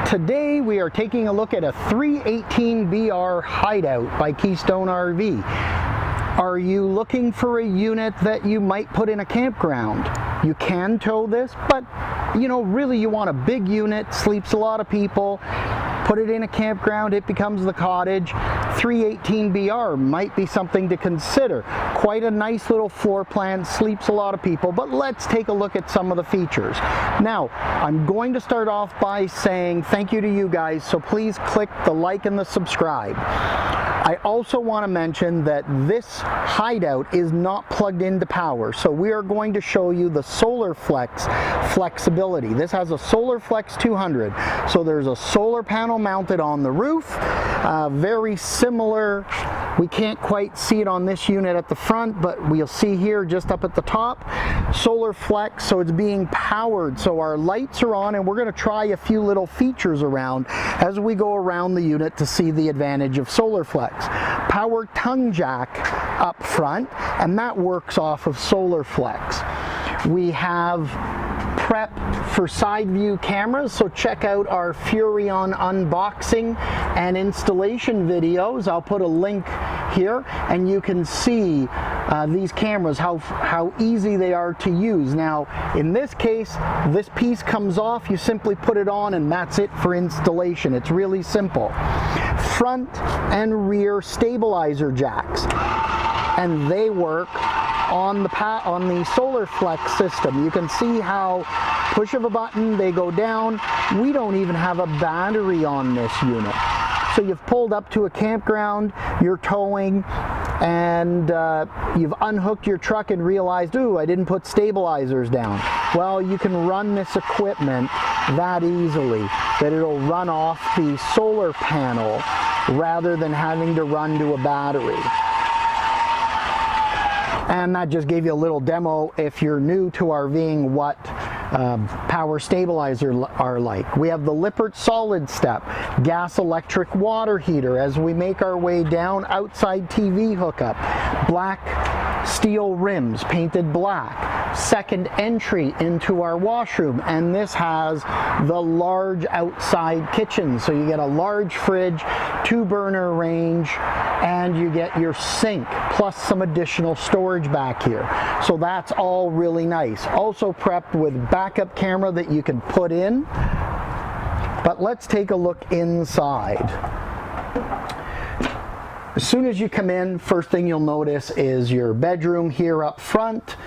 Today we are taking a look at a 318BR Hideout by Keystone RV. Are you looking for a unit that you might put in a campground? You can tow this, but you know, really you want a big unit, sleeps a lot of people. Put it in a campground, it becomes the cottage. 318BR might be something to consider. Quite a nice little floor plan, sleeps a lot of people, but let's take a look at some of the features. Now, I'm going to start off by saying thank you to you guys, so please click the like and the subscribe. I also want to mention that this Hideout is not plugged into power, so we are going to show you the Solar Flex flexibility. This has a Solar Flex 200, so there's a solar panel mounted on the roof, very similar. We can't quite see it on this unit at the front, but we'll see here just up at the top. Solar Flex, so it's being powered, so our lights are on, and we're going to try a few little features around as we go around the unit to see the advantage of Solar Flex. Power tongue jack up front, and that works off of Solar Flex. We have prep for side view cameras, so check out our Furrion unboxing and installation videos. I'll put a link here, and you can see these cameras, how easy they are to use. Now in this case, this piece comes off, you simply put it on, and that's it for installation. It's really simple. Front and rear stabilizer jacks, and they work on the Solar Flex system. You can see how push of a button, they go down. We don't even have a battery on this unit. So you've pulled up to a campground, you're towing, and you've unhooked your truck and realized, ooh, I didn't put stabilizers down. Well, you can run this equipment that easily, that it'll run off the solar panel rather than having to run to a battery. And that just gave you a little demo, if you're new to RVing, what power stabilizers are like. We have the Lippert solid step, gas electric water heater as we make our way down, outside TV hookup, black steel rims painted black, second entry into our washroom, and this has the large outside kitchen, so you get a large fridge, 2-burner range, and you get your sink plus some additional storage back here. So that's all really nice. Also prepped with backup camera that you can put in. But let's take a look inside. As soon as you come in, first thing you'll notice is your bedroom here up front.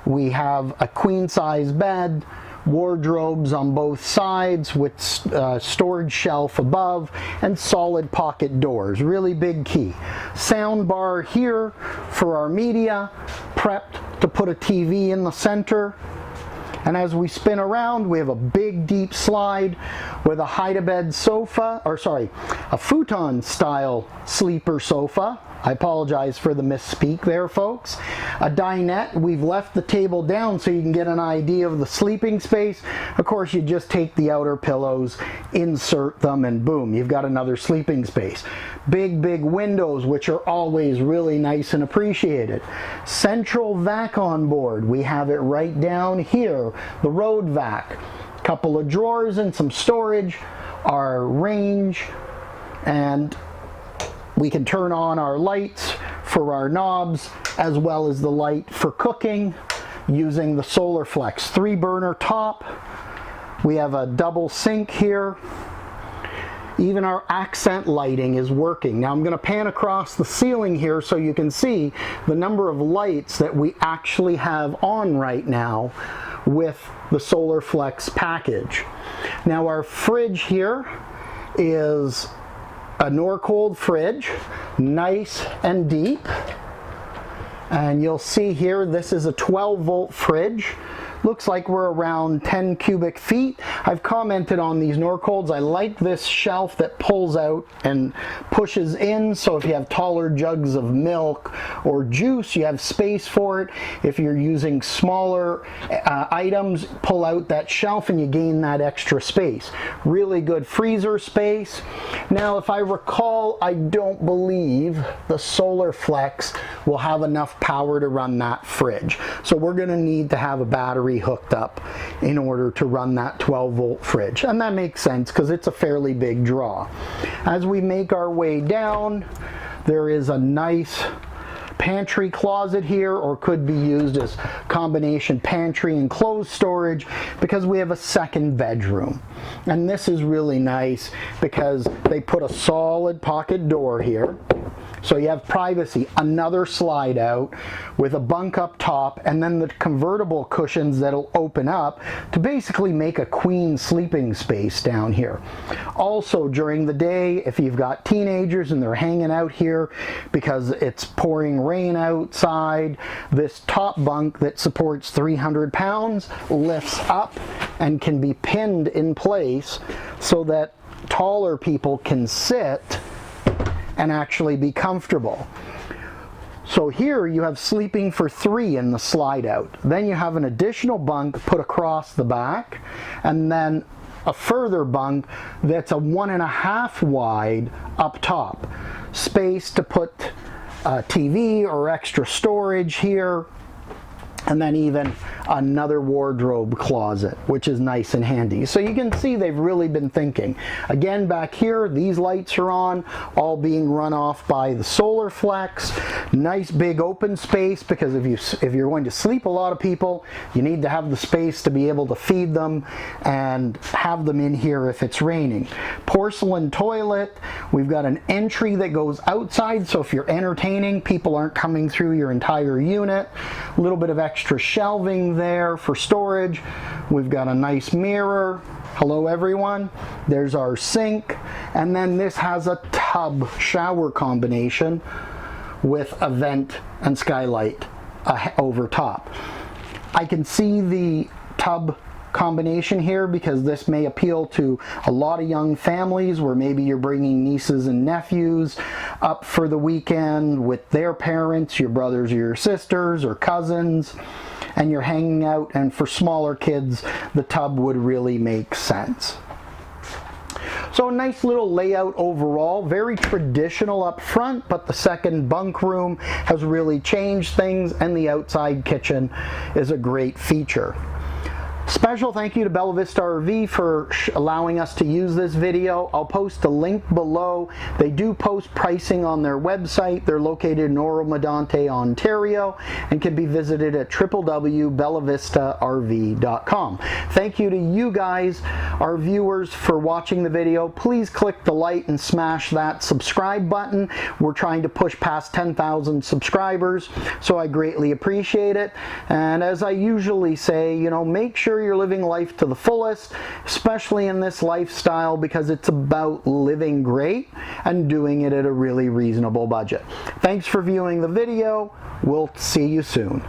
We have a queen size bed, wardrobes on both sides with storage shelf above, and solid pocket doors. Really big key. Sound bar here for our media, prepped to put a TV in the center. And as we spin around, we have a big deep slide with a hide-a-bed sofa, or sorry, a futon style sleeper sofa. I apologize for the misspeak there, folks. A dinette. We've left the table down so you can get an idea of the sleeping space. Of course, you just take the outer pillows, insert them, and boom, you've got another sleeping space. Big windows, which are always really nice and appreciated. Central vac on board. We have it right down here, the road vac. Couple of drawers and some storage, our range, and we can turn on our lights for our knobs, as well as the light for cooking using the Solar Flex. 3-burner top. We have a double sink here. Even our accent lighting is working. Now I'm going to pan across the ceiling here so you can see the number of lights that we actually have on right now with the Solar Flex package. Now our fridge here is a Norcold fridge, nice and deep, and you'll see here this is a 12-volt fridge. Looks like we're around 10 cubic feet. I've commented on these Norcolds. I like this shelf that pulls out and pushes in, so if you have taller jugs of milk or juice, you have space for it. If you're using smaller items, pull out that shelf and you gain that extra space. Really good freezer space. Now, if I recall, I don't believe the Solar Flex will have enough power to run that fridge. So we're gonna need to have a battery hooked up in order to run that 12-volt fridge. And that makes sense because it's a fairly big draw. As we make our way down, there is a nice pantry closet here, or could be used as combination pantry and clothes storage, because we have a second bedroom. And this is really nice because they put a solid pocket door here, so you have privacy. Another slide out with a bunk up top, and then the convertible cushions that'll open up to basically make a queen sleeping space down here. Also during the day, if you've got teenagers and they're hanging out here because it's pouring rain outside, this top bunk that supports 300 pounds lifts up and can be pinned in place so that taller people can sit and actually be comfortable. So here you have sleeping for 3 in the slide out. Then you have an additional bunk put across the back, and then a further bunk that's a 1.5 wide up top. Space to put a TV or extra storage here, and then even another wardrobe closet, which is nice and handy. So you can see they've really been thinking. Again, back here, these lights are on, all being run off by the solar flex. Nice big open space, because if you're going to sleep a lot of people, you need to have the space to be able to feed them and have them in here if it's raining. Porcelain toilet. We've got an entry that goes outside, so if you're entertaining, people aren't coming through your entire unit. A little bit of extra shelving there for storage. We've got a nice mirror. Hello everyone. There's our sink, and then this has a tub shower combination with a vent and skylight over top. I can see the tub combination here because this may appeal to a lot of young families where maybe you're bringing nieces and nephews up for the weekend with their parents, your brothers or your sisters or cousins, and you're hanging out, and for smaller kids the tub would really make sense. So a nice little layout overall, very traditional up front, but the second bunk room has really changed things, and the outside kitchen is a great feature. Special thank you to Bella Vista RV for allowing us to use this video. I'll post a link below. They do post pricing on their website. They're located in Oro-Medonte, Ontario, and can be visited at www.bellavistarv.com. Thank you to you guys, our viewers, for watching the video. Please click the like and smash that subscribe button. We're trying to push past 10,000 subscribers, so I greatly appreciate it. And as I usually say, you know, make sure you're living life to the fullest, especially in this lifestyle, because it's about living great and doing it at a really reasonable budget. Thanks for viewing the video. We'll see you soon.